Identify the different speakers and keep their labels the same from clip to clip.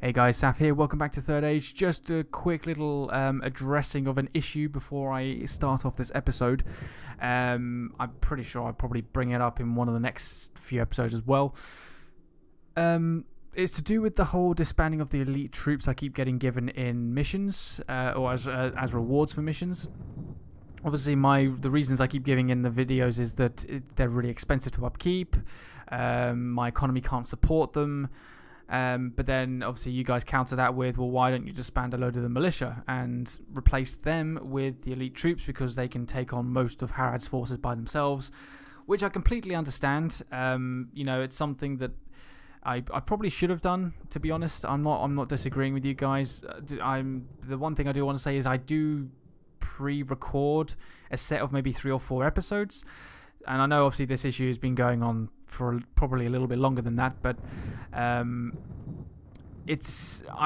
Speaker 1: Hey guys, Saf here, welcome back to Third Age. Just a quick little addressing of an issue before I start off this episode. I'm pretty sure I'll probably bring it up in one of the next few episodes as well. It's to do with the whole disbanding of the elite troops I keep getting given in missions, or as rewards for missions. Obviously, the reasons I keep giving in the videos is that they're really expensive to upkeep, my economy can't support them. But then obviously you guys counter that with, well, why don't you disband a load of the militia and replace them with the elite troops because they can take on most of Harad's forces by themselves, which I completely understand. You know, it's something that I probably should have done, to be honest. I'm not disagreeing with you guys. The one thing I do want to say is I do pre-record a set of maybe 3 or 4 episodes. And I know obviously this issue has been going on for probably a little bit longer than that, but I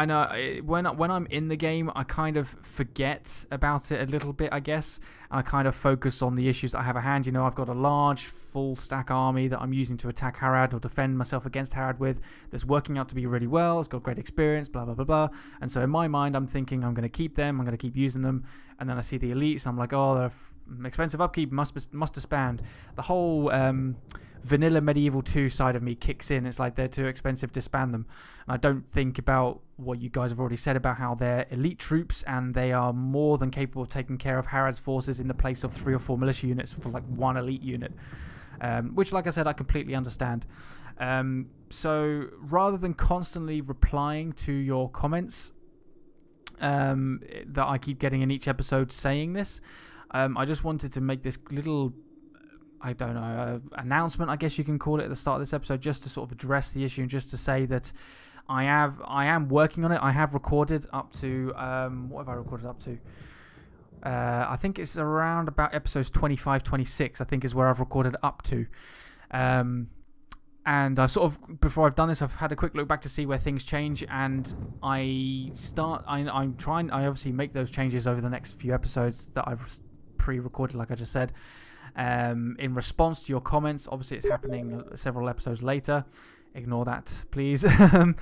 Speaker 1: know when I'm in the game, I kind of forget about it a little bit, I guess. And I kind of focus on the issues that I have at hand. You know, I've got a large full stack army that I'm using to attack Harad or defend myself against Harad with. That's working out to be really well. It's got great experience, blah blah blah blah. And so in my mind, I'm thinking I'm going to keep them. I'm going to keep using them. And then I see the elites, and I'm like, oh, they're expensive upkeep, must disband. The whole vanilla Medieval 2 side of me kicks in. It's like they're too expensive, disband them. And I don't think about what you guys have already said about how they're elite troops and they are more than capable of taking care of Harad's forces in the place of 3 or 4 militia units for like 1 elite unit, which, like I said, I completely understand. So rather than constantly replying to your comments that I keep getting in each episode saying this, I just wanted to make this little, I don't know, announcement, I guess you can call it, at the start of this episode, just to sort of address the issue and just to say that I am working on it. I have recorded up to, what have I recorded up to? I think it's around about episodes 25, 26, I think is where I've recorded up to. And I've sort of, before I've done this, I've had a quick look back to see where things change, and I'm trying, I obviously make those changes over the next few episodes that I've pre-recorded, like I just said, in response to your comments. Obviously it's happening several episodes later, ignore that please. And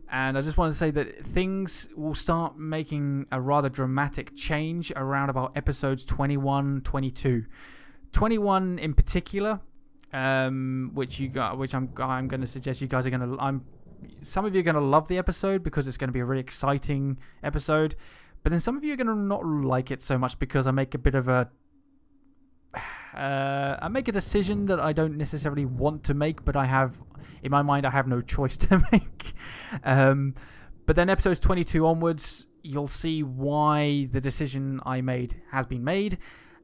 Speaker 1: I just want to say that things will start making a rather dramatic change around about episodes 21, 22. 21 in particular, which I'm going to suggest you guys are going to, some of you are going to love the episode because it's going to be a really exciting episode, but then some of you are going to not like it so much because I make a bit of a decision that I don't necessarily want to make, but I have, in my mind, I have no choice to make. But then episodes 22 onwards, you'll see why the decision I made has been made,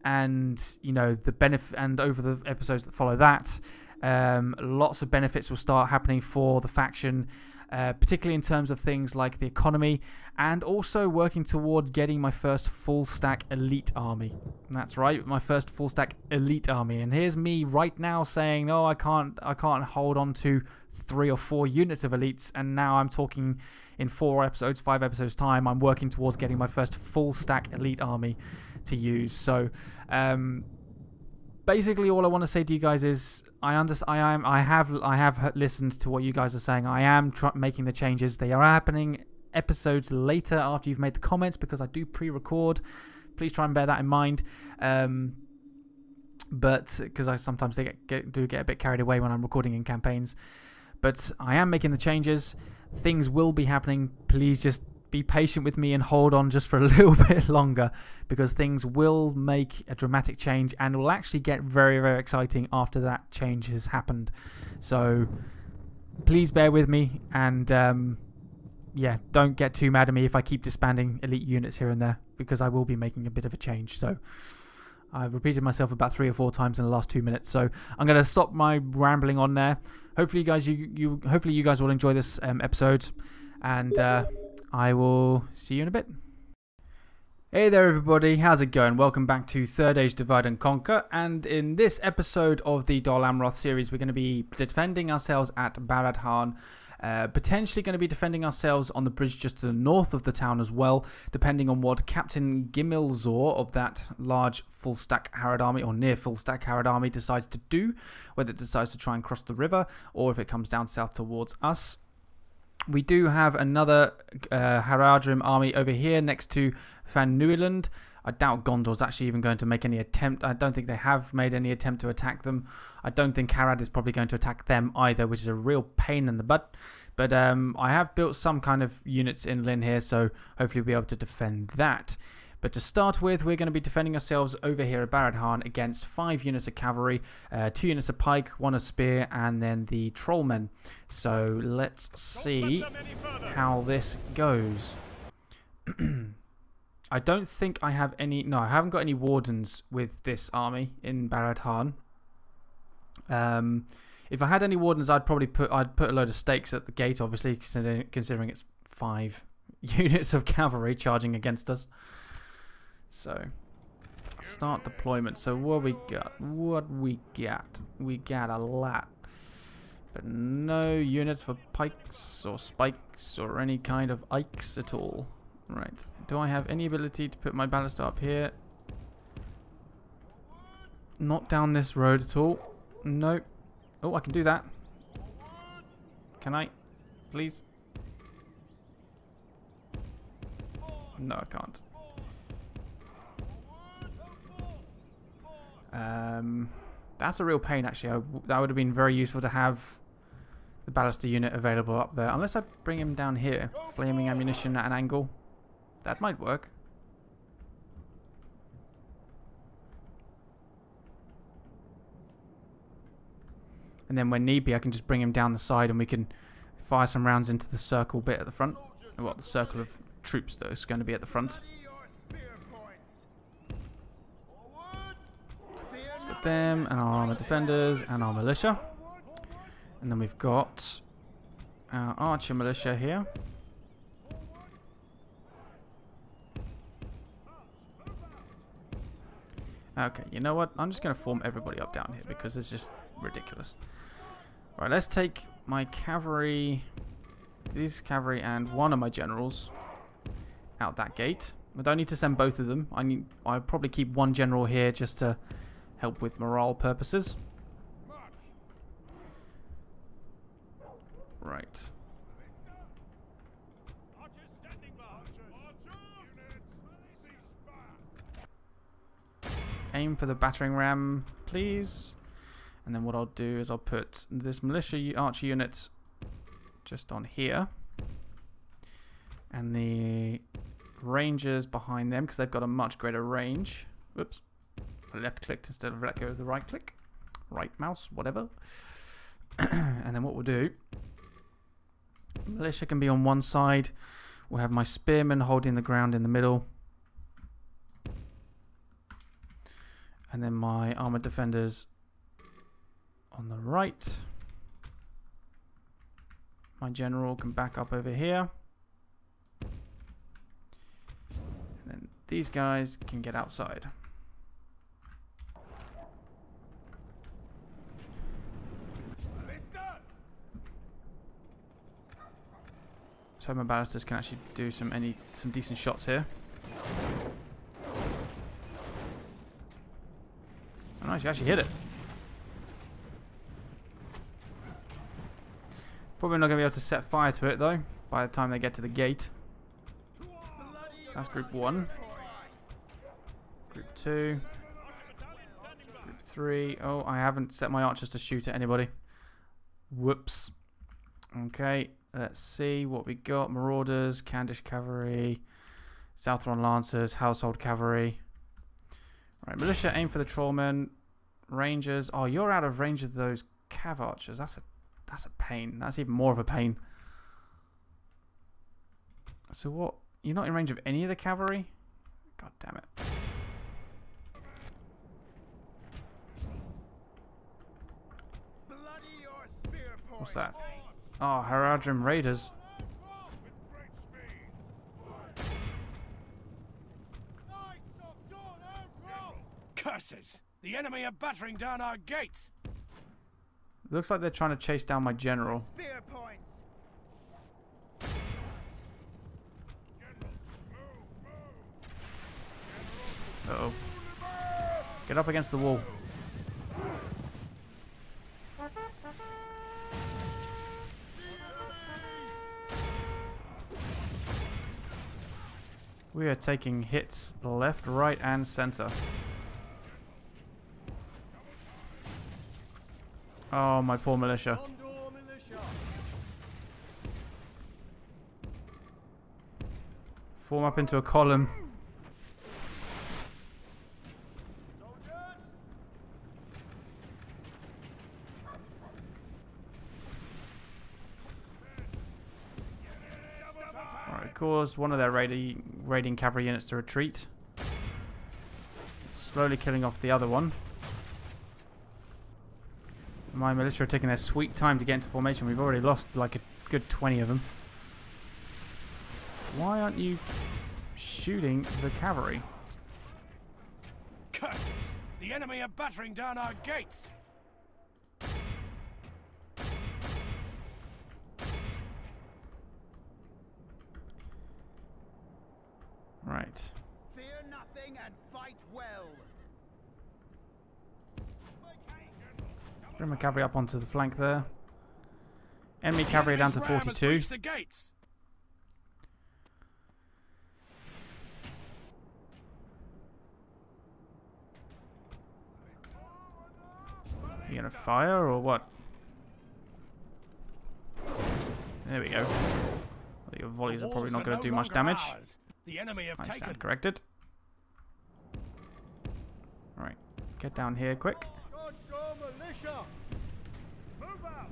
Speaker 1: and you know the benefit. And over the episodes that follow that, lots of benefits will start happening for the faction. Particularly in terms of things like the economy, and also working towards getting my first full stack elite army. And that's right, my first full stack elite army. And here's me right now saying, no, I can't hold on to 3 or 4 units of elites. And now I'm talking in 4 episodes, 5 episodes time, I'm working towards getting my first full stack elite army to use. So basically, all I want to say to you guys is I have listened to what you guys are saying. I am making the changes. They are happening episodes later after you've made the comments because I do pre-record. Please try and bear that in mind. But because I sometimes do get a bit carried away when I'm recording in campaigns. But I am making the changes. Things will be happening. Please just be patient with me and hold on just for a little bit longer, because things will make a dramatic change and will actually get very, very exciting after that change has happened. So please bear with me, and yeah, don't get too mad at me if I keep disbanding elite units here and there, because I will be making a bit of a change. So I've repeated myself about 3 or 4 times in the last 2 minutes, so I'm going to stop my rambling on there. Hopefully you guys will enjoy this episode, and I will see you in a bit. Hey there everybody, how's it going? Welcome back to Third Age Divide and Conquer, and in this episode of the Dol Amroth series we're going to be defending ourselves at Baradhan, potentially going to be defending ourselves on the bridge just to the north of the town as well, depending on what Captain Gimilzor of that large full stack Harad army, or near full stack Harad army, decides to do, whether it decides to try and cross the river or if it comes down south towards us. We do have another Haradrim army over here next to Van Nieuwland. I doubt Gondor's actually even going to make any attempt. I don't think they have made any attempt to attack them. I don't think Harad is probably going to attack them either, which is a real pain in the butt. But I have built some kind of units in Lynn here, so hopefully we'll be able to defend that. But to start with, we're going to be defending ourselves over here at Baradhan against 5 units of cavalry, 2 units of pike, 1 of spear, and then the trollmen. So let's see how this goes. I don't think I have any... No, I haven't got any wardens with this army in Baradhan. If I had any wardens, I'd probably put a load of stakes at the gate, obviously, considering it's 5 units of cavalry charging against us. So, start deployment. So what we got? We got a lot. But no units for pikes or spikes or any kind of ikes at all. Right. Do I have any ability to put my ballista up here? Not down this road at all. No. Oh, I can do that. Can I? Please? No, I can't. That's a real pain, actually. That would have been very useful to have the ballista unit available up there. Unless I bring him down here. Flaming ammunition at an angle. That might work. And then when need be, I can just bring him down the side and we can fire some rounds into the circle bit at the front. Well, the circle of troops that is going to be at the front. Got them, and our armor defenders, and our militia. And then we've got our archer militia here. Okay, you know what? I'm just going to form everybody up down here because it's just ridiculous. Right, let's take my cavalry, these cavalry, and one of my generals out that gate. I don't need to send both of them. I'll probably keep one general here just to help with morale purposes. Right. Aim for the battering ram, please. And then what I'll do is I'll put this militia archer unit just on here. And the rangers behind them, because they've got a much greater range. Whoops. I left clicked instead of let go of the right click. Right mouse, whatever. And then what we'll do, militia can be on one side. We'll have my spearmen holding the ground in the middle. And then my armored defenders on the right. My general can back up over here. And then these guys can get outside. So my ballistas can actually do some decent shots here. Oh, nice, you actually hit it. Probably not going to be able to set fire to it though by the time they get to the gate. So that's group 1. Group 2. Group 3. Oh, I haven't set my archers to shoot at anybody. Whoops. Okay, let's see what we got. Marauders, Candish Cavalry, Southron Lancers, Household Cavalry. Right, militia, aim for the trollmen. Rangers. Oh, you're out of range of those cav archers. That's a pain. That's even more of a pain. So what? You're not in range of any of the cavalry? God damn it. What's that? Oh, Haradrim Raiders.
Speaker 2: Curses! The enemy are battering down our gates.
Speaker 1: Looks like they're trying to chase down my general.
Speaker 3: Spear points.
Speaker 1: Uh-oh. Get up against the wall. We are taking hits left, right, and center. Oh, my poor militia. Form up into a column. Alright, caused one of their raiding cavalry units to retreat. Slowly killing off the other one. My militia are taking their sweet time to get into formation. We've already lost like a good 20 of them. Why aren't you shooting the cavalry?
Speaker 2: Curses! The enemy are battering down our gates!
Speaker 1: Right.
Speaker 3: Fear nothing and fight well.
Speaker 1: Bring my cavalry up onto the flank there. Enemy cavalry down to 42.
Speaker 2: The gates.
Speaker 1: You gonna fire or what? There we go. Well, your volleys are probably not going to do much damage.
Speaker 2: The enemy have
Speaker 1: I
Speaker 2: taken.
Speaker 1: stand corrected. Alright, get down here quick.
Speaker 2: Move out.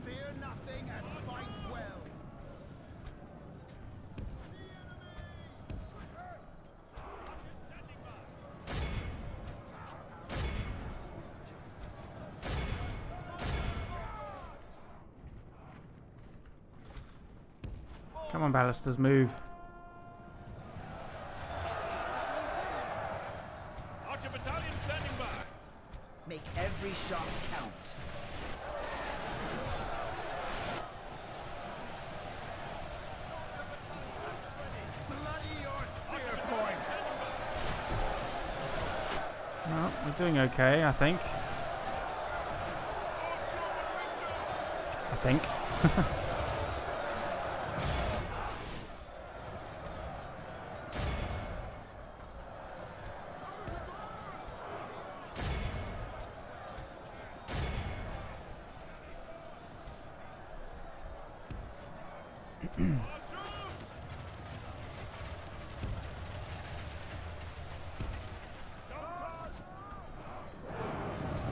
Speaker 3: Fear nothing and fight well.
Speaker 1: Come on, ballisters, move.
Speaker 2: Archer battalion standing by.
Speaker 3: Make every shot count. Bloody your spear points.
Speaker 1: Well, we're doing okay, I think.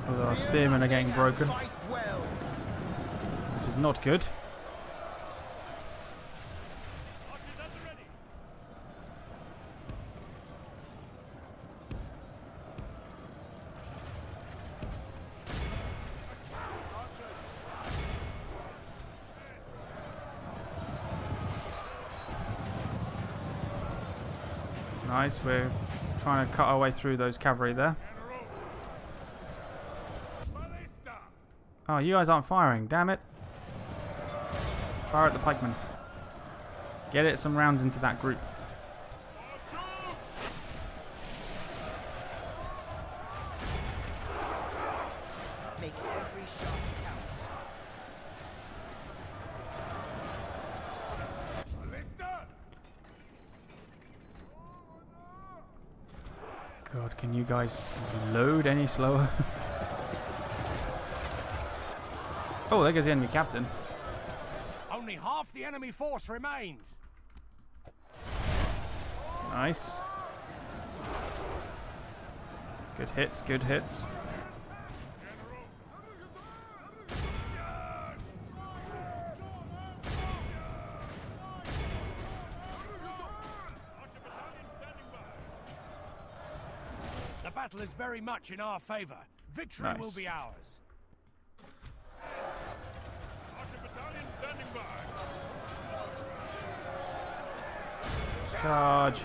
Speaker 1: Although our spearmen are getting broken,
Speaker 3: Fight well.
Speaker 1: which is not good.
Speaker 2: Archers at the ready.
Speaker 1: Nice, we're trying to cut our way through those cavalry there. Oh, you guys aren't firing, damn it. Fire at the pikemen. Get it some rounds into that group.
Speaker 3: Make every shot count.
Speaker 1: God, can you guys load any slower? Oh, there goes the enemy captain.
Speaker 2: Only half the enemy force remains.
Speaker 1: Nice. Good hits, good hits.
Speaker 2: The battle is very much in our favor. Victory
Speaker 1: Nice.
Speaker 2: will be ours. Archer battalion standing by.
Speaker 1: Charge.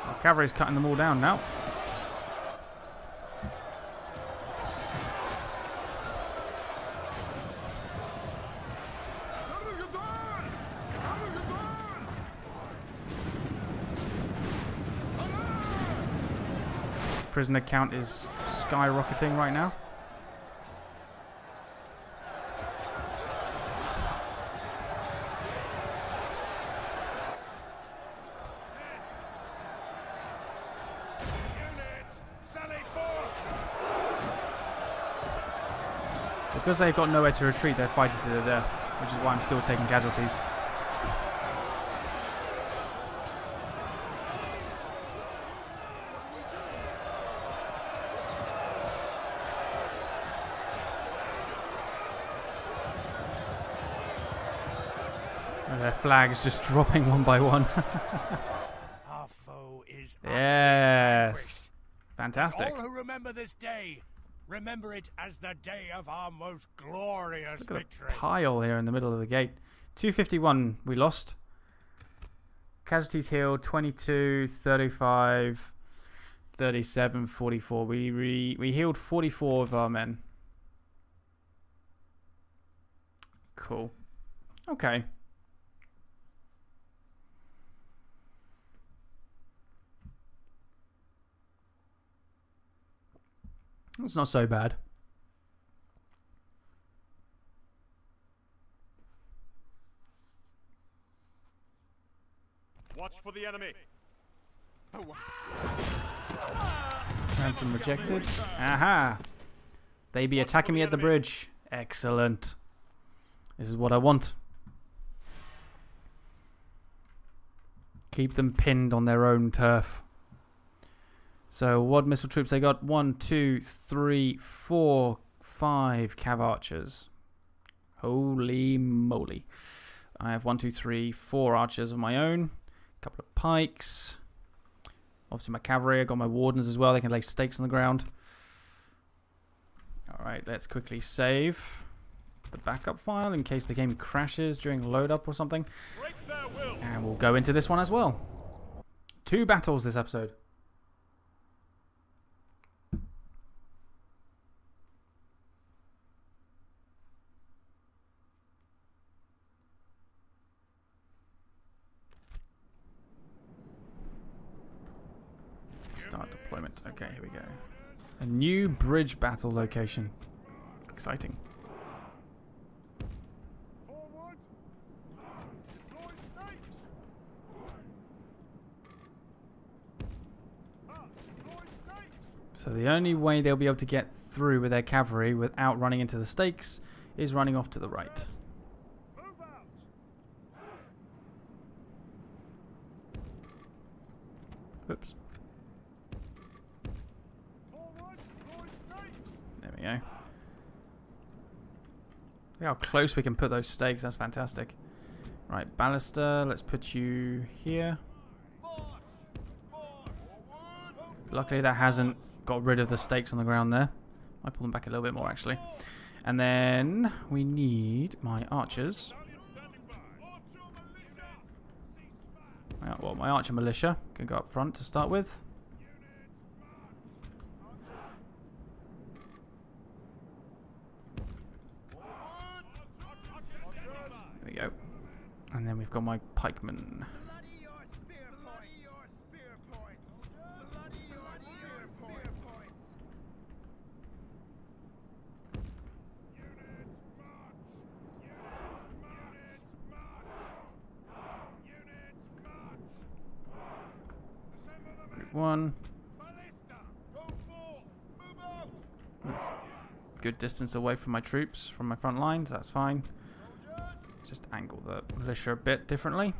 Speaker 1: Our cavalry's cutting them all down now. Prisoner count is skyrocketing right now. Because they've got nowhere to retreat, they're fighting to the death, which is why I'm still taking casualties. Their flags just dropping one by one.
Speaker 2: Our foe is
Speaker 1: Yes. Fantastic.
Speaker 2: all who remember this day, remember it as the day of our most glorious
Speaker 1: Look at
Speaker 2: victory.
Speaker 1: the pile here in the middle of the gate. 251 we lost. Casualties healed 22, 35, 37, 44. We healed 44 of our men. Cool. Okay. It's not so bad.
Speaker 4: Watch for the enemy.
Speaker 1: Ransom rejected. Aha! They be attacking me at the bridge. Excellent. This is what I want. Keep them pinned on their own turf. So what missile troops they got? 1, 2, 3, 4, 5 cav archers. Holy moly. I have 1, 2, 3, 4 archers of my own. A couple of pikes. Obviously my cavalry. I got my wardens as well. They can lay stakes on the ground. Alright, let's quickly save the backup file in case the game crashes during load up or something. And we'll go into this one as well. 2 battles this episode. Start deployment. Okay, here we go. A new bridge battle location. Exciting.
Speaker 4: Forward. Deploy state. Deploy state.
Speaker 1: So the only way they'll be able to get through with their cavalry without running into the stakes is running off to the right.
Speaker 4: Move out.
Speaker 1: Oops.
Speaker 4: Forward. Deploy state.
Speaker 1: There we go. Look how close we can put those stakes. That's fantastic. Right, Ballaster. Let's put you here.
Speaker 4: March. March. Forward.
Speaker 1: Luckily that hasn't got rid of the stakes on the ground there. Might pull them back a little bit more actually. And then we need my archers. Well, my archer militia can go up front to start with. There we go. And then we've got my pikemen.
Speaker 3: Bloody your spear points. Bloody your spear points. Bloody your spear points.
Speaker 1: Group 1. That's good distance away from my troops, from my front lines. That's fine. Just angle the militia a bit differently.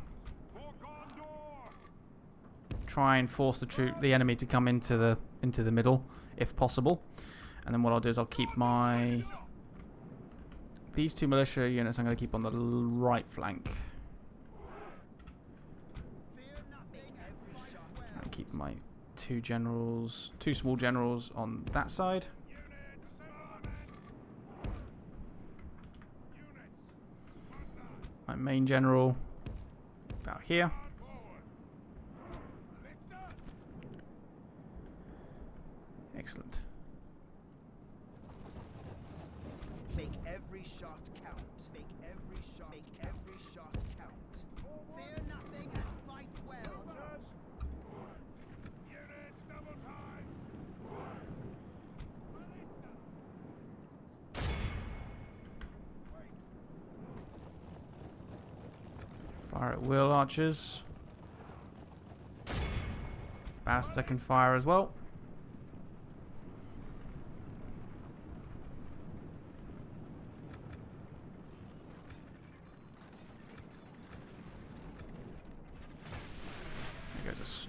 Speaker 1: Try and force the enemy to come into the middle, if possible. And then what I'll do is I'll keep these 2 militia units. I'm going to keep on the right flank. And keep my 2 small generals on that side. My main general about here. Excellent.
Speaker 3: Make every shot count. Make every shot count. Fear nothing and fight well.
Speaker 4: Units double time.
Speaker 1: Fire at will, archers. Basta can fire as well.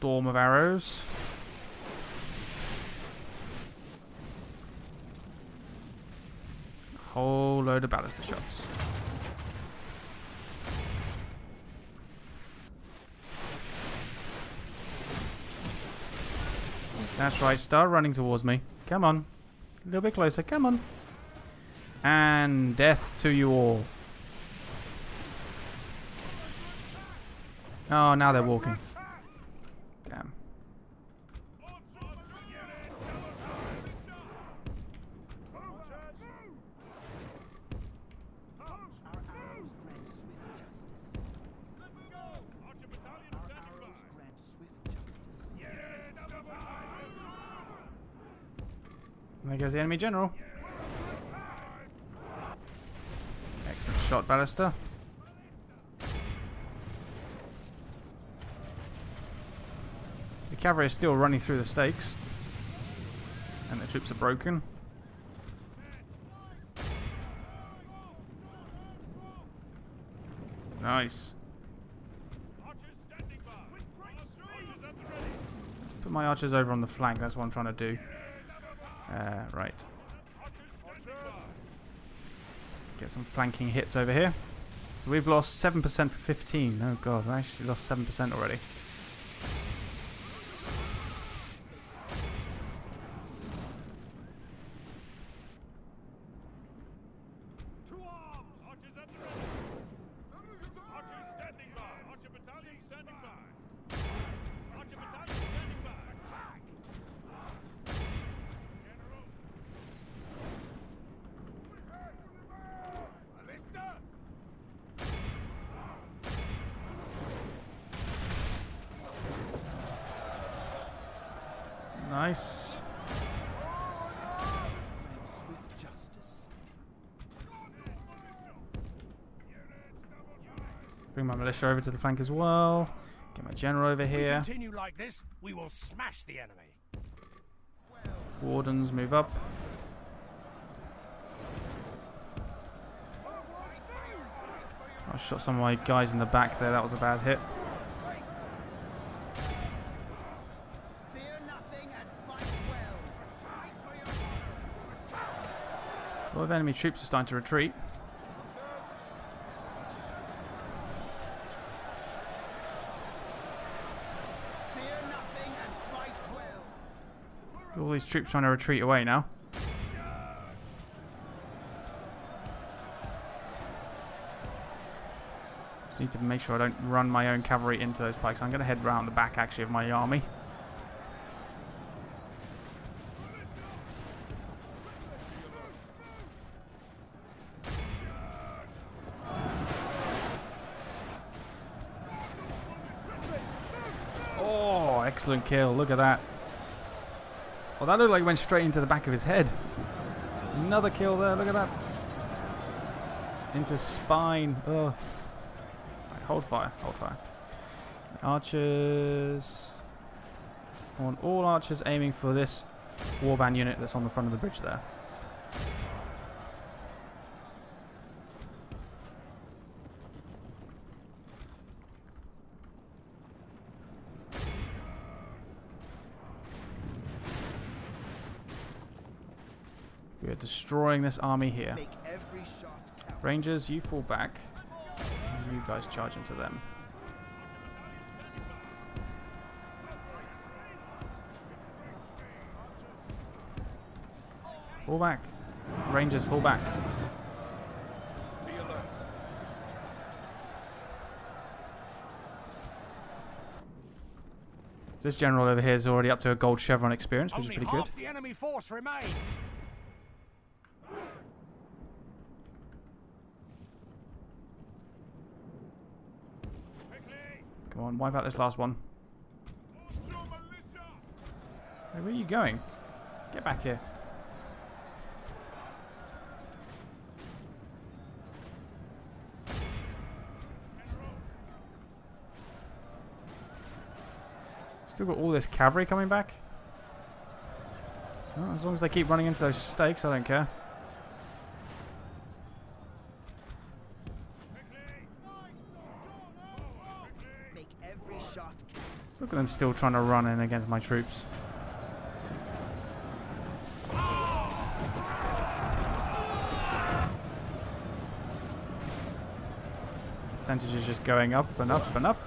Speaker 1: storm of arrows. A whole load of ballista shots. That's right, start running towards me. Come on. A little bit closer, come on. And death to you all. Oh, now they're walking. Damn.
Speaker 3: Our arrows grant swift justice. Our arrows grant swift justice.
Speaker 1: There goes the enemy general. Excellent shot, ballista. The cavalry is still running through the stakes, and the troops are broken. Nice. Let's put my archers over on the flank. That's what I'm trying to do. Right. Get some flanking hits over here. So we've lost 7% for 15. Oh god, I actually lost 7% already. Nice.
Speaker 3: Swift justice.
Speaker 1: Bring my militia over to the flank as well. Get my general over
Speaker 2: If we
Speaker 1: here.
Speaker 2: continue like this, we will smash the enemy.
Speaker 1: Wardens move up. I shot some of my guys in the back there. That was a bad hit.
Speaker 3: Fear nothing and fight well. Fight for your honor.
Speaker 1: A lot of enemy troops are starting to retreat.
Speaker 3: Fear nothing and fight well.
Speaker 1: All these troops trying to retreat away now. Just need to make sure I don't run my own cavalry into those pikes. I'm going to head round the back actually of my army. Oh, excellent kill. Look at that. Well, that looked like it went straight into the back of his head. Another kill there. Look at that. Into his spine. Oh. Right, hold fire. Hold fire. Archers. I want all archers aiming for this warband unit that's on the front of the bridge there. We are destroying this army here.
Speaker 3: Make every shot count.
Speaker 1: Rangers, you fall back. And you guys charge into them. Fall back. Rangers, fall back. This general over here is already up to a gold chevron experience, which is
Speaker 2: Only
Speaker 1: pretty good.
Speaker 2: half the enemy force remains.
Speaker 1: Come on, wipe out this last one. Hey, where are you going? Get back here. Still got all this cavalry coming back. Well, as long as they keep running into those stakes, I don't care.
Speaker 3: Make every shot count.
Speaker 1: Look at them still trying to run in against my troops. Percentage is just going up and up and up.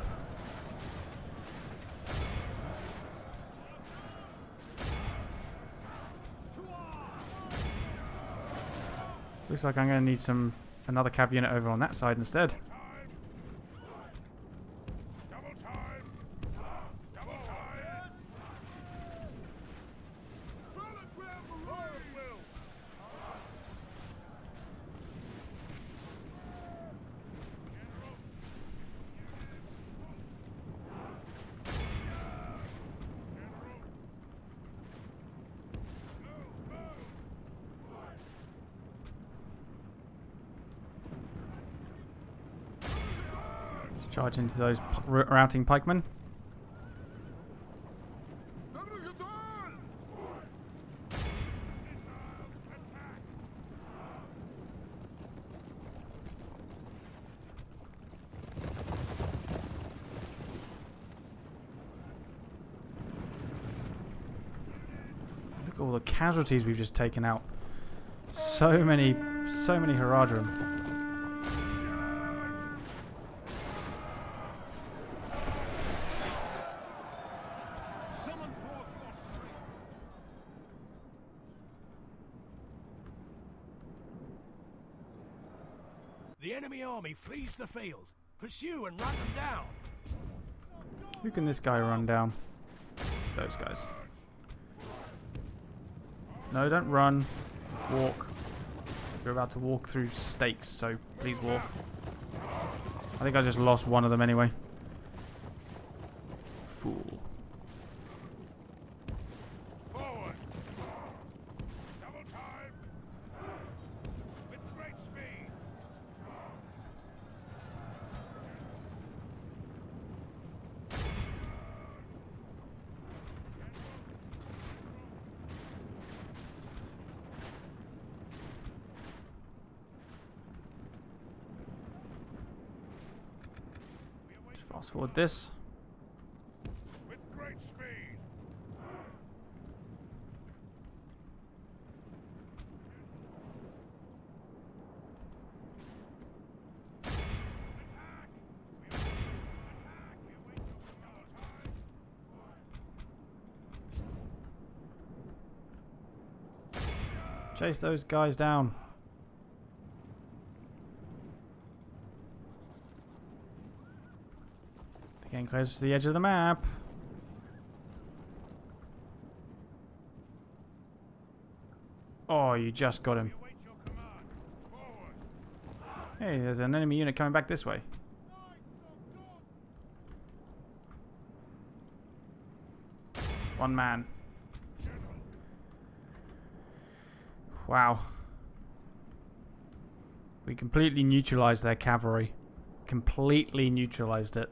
Speaker 1: Looks like I'm going to need another cav unit over on that side instead. Charge into those routing pikemen. Look at all the casualties we've just taken out. So many Haradrim.
Speaker 2: The enemy army flees the field. Pursue and run them down.
Speaker 1: Who can this guy run down? Those guys. No, don't run. Walk. You're about to walk through stakes, so please walk. I think I just lost one of them anyway. Fool.
Speaker 4: Forward. Double time. With great speed.
Speaker 1: Fast forward this.
Speaker 4: With great speed.
Speaker 1: Chase those guys down. They're getting close to the edge of the map. Oh, you just got him.
Speaker 4: Await your command. Forward.
Speaker 1: Hey, there's an enemy unit coming back this way. One man. Wow. We completely neutralized their cavalry. Completely neutralized it.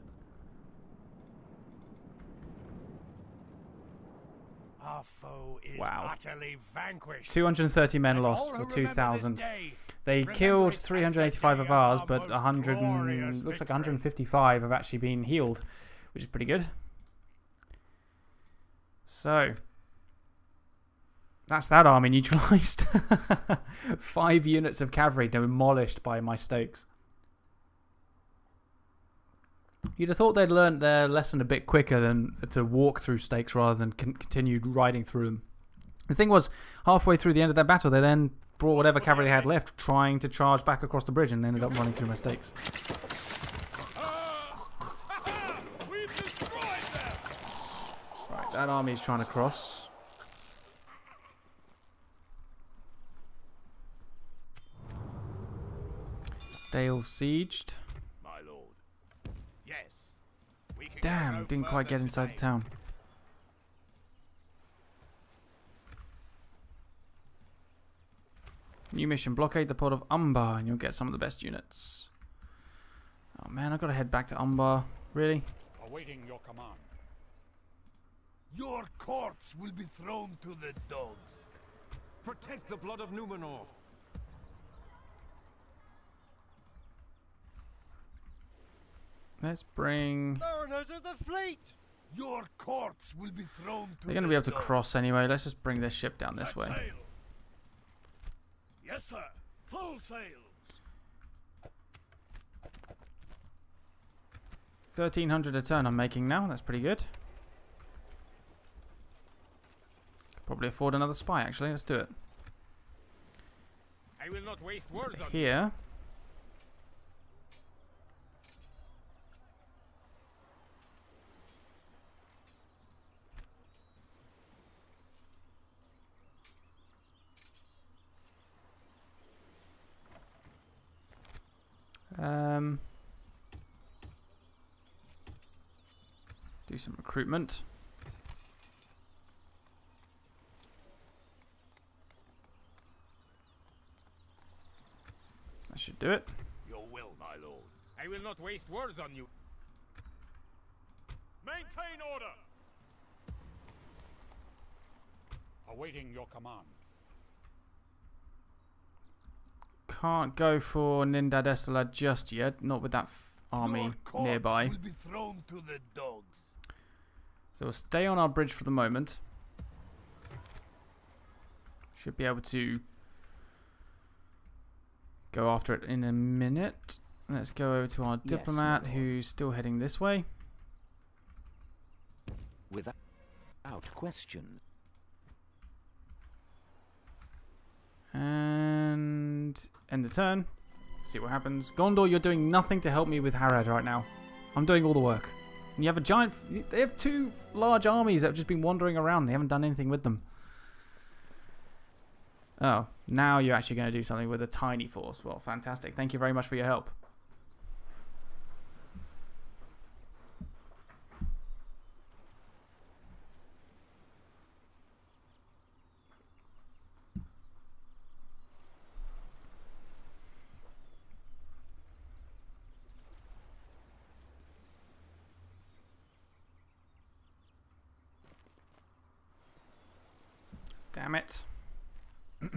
Speaker 2: Our foe is
Speaker 1: Wow.
Speaker 2: utterly vanquished.
Speaker 1: 230 men
Speaker 2: And
Speaker 1: lost
Speaker 2: all
Speaker 1: for
Speaker 2: who remember
Speaker 1: 2,000.
Speaker 2: this day,
Speaker 1: They
Speaker 2: remember
Speaker 1: killed
Speaker 2: it as the
Speaker 1: 385
Speaker 2: day
Speaker 1: of ours,
Speaker 2: our
Speaker 1: but
Speaker 2: most
Speaker 1: 100
Speaker 2: glorious
Speaker 1: looks like
Speaker 2: victory.
Speaker 1: 155 have actually been healed, which is pretty good. So that's that army neutralized. 5 units of cavalry demolished by my stakes. You'd have thought they'd learned their lesson a bit quicker than to walk through stakes rather than continue riding through them. The thing was, halfway through the end of their battle, they then brought whatever cavalry they had left, trying to charge back across the bridge, and ended up running through my stakes.
Speaker 4: We've destroyed them.
Speaker 1: Right, that army's trying to cross. Dale sieged.
Speaker 2: My lord. Yes. We can go
Speaker 1: Damn,
Speaker 2: no
Speaker 1: didn't quite
Speaker 2: further
Speaker 1: get inside
Speaker 2: today.
Speaker 1: the town. New mission, blockade the port of Umbar and you'll get some of the best units. Oh man, I've got to head back to Umbar. Really?
Speaker 4: Awaiting your command.
Speaker 2: Your corpse will be thrown to the dogs.
Speaker 5: Protect the blood of Numenor.
Speaker 1: Let's bring...
Speaker 3: Mariners of the fleet!
Speaker 2: Your corpse will be thrown to
Speaker 1: They're going to be able to cross anyway. Let's just bring this ship down this way.
Speaker 2: Sail. Yes, sir. Full sail.
Speaker 1: 1,300 a turn I'm making now. That's pretty good. Could probably afford another spy, actually. Let's do it.
Speaker 4: I will not waste words on
Speaker 1: Here. Do some recruitment. That should do it.
Speaker 2: Your will, my lord.
Speaker 4: I will not waste words on you. Maintain order. Awaiting your command.
Speaker 1: Can't go for Nindad Estela just yet. Not with that army
Speaker 2: Your corpse
Speaker 1: nearby.
Speaker 2: will be thrown to the dogs.
Speaker 1: So we'll stay on our bridge for the moment. Should be able to go after it in a minute. Let's go over to our diplomat who's still heading this way.
Speaker 6: Without question.
Speaker 1: And end the turn. See what happens. Gondor, you're doing nothing to help me with Harad right now. I'm doing all the work. And you have a giant... They have 2 large armies that have just been wandering around. They haven't done anything with them. Oh, now you're actually going to do something with a tiny force. Well, fantastic. Thank you very much for your help. Damn it. I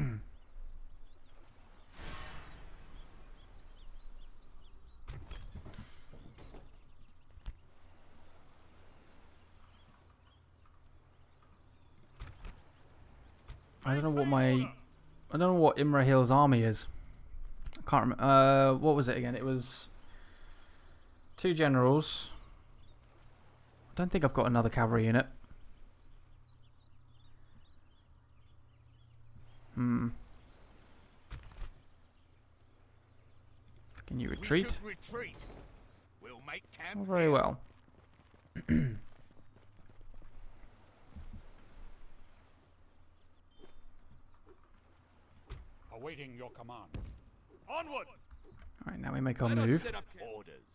Speaker 1: don't know what Imrahil's army is. I can't remember. What was it again? It was 2 generals. I don't think I've got another cavalry unit. Can you retreat?
Speaker 2: We should retreat. We'll make camp.
Speaker 1: Oh, very well.
Speaker 4: Awaiting your command. Onward!
Speaker 1: Alright, now we make our
Speaker 2: Let us
Speaker 1: move.
Speaker 2: set up orders.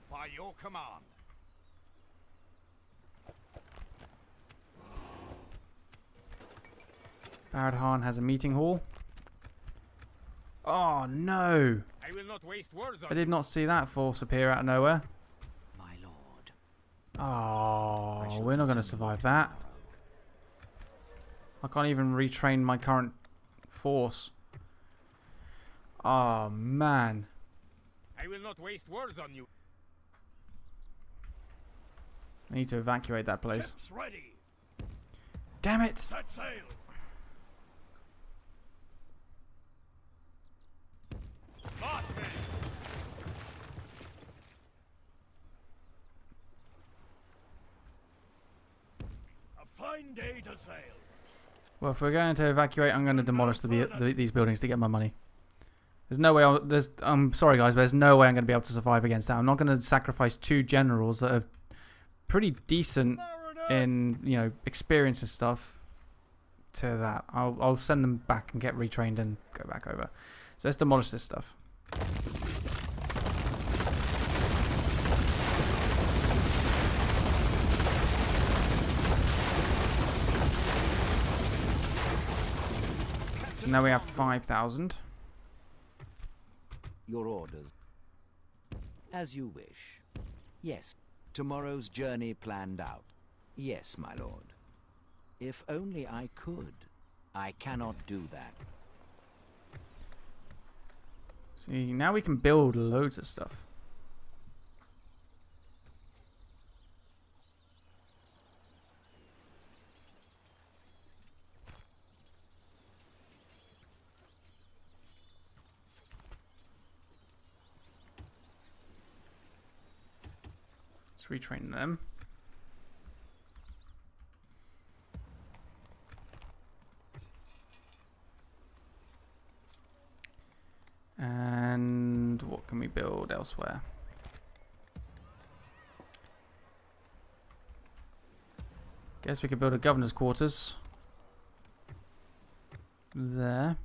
Speaker 2: By your command.
Speaker 1: Baradhan has a meeting hall. Oh no!
Speaker 4: I will not waste words on
Speaker 1: I did not see that force appear out of nowhere.
Speaker 6: My lord.
Speaker 1: Oh, we're not going to survive that. I can't even retrain my current force. Oh man.
Speaker 4: I will not waste words on you.
Speaker 1: I need to evacuate that place.
Speaker 2: Ships ready.
Speaker 1: Damn it!
Speaker 2: Set sail. March men. A fine day to sail.
Speaker 1: Well, if we're going to evacuate, I'm going to demolish these buildings to get my money. There's no way. I'm sorry, guys, but there's no way I'm going to be able to survive against that. I'm not going to sacrifice 2 generals that are pretty decent in, you know, experience and stuff to that. I'll send them back and get retrained and go back over. So let's demolish this stuff. So now we have 5,000.
Speaker 6: Your orders. As you wish. Yes. Tomorrow's journey planned out. Yes, my lord. If only I could. I cannot do that.
Speaker 1: See, now we can build loads of stuff. retrain them. And what can we build elsewhere? Guess we could build a governor's quarters there.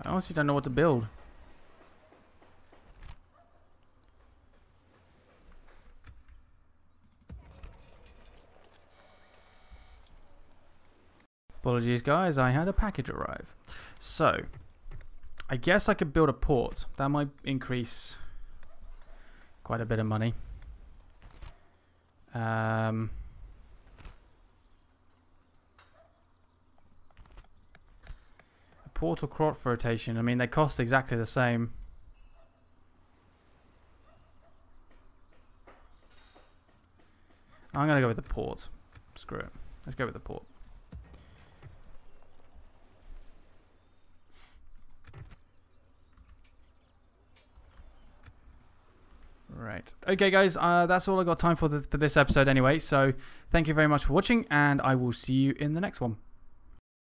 Speaker 1: I honestly don't know what to build. Apologies, guys. I had a package arrive. So, I guess I could build a port. That might increase quite a bit of money. A port or crop rotation. I mean, they cost exactly the same. I'm gonna go with the port. Screw it. Let's go with the port. Right. Okay, guys. That's all I got time for this episode anyway. So thank you very much for watching, and I will see you in the next one.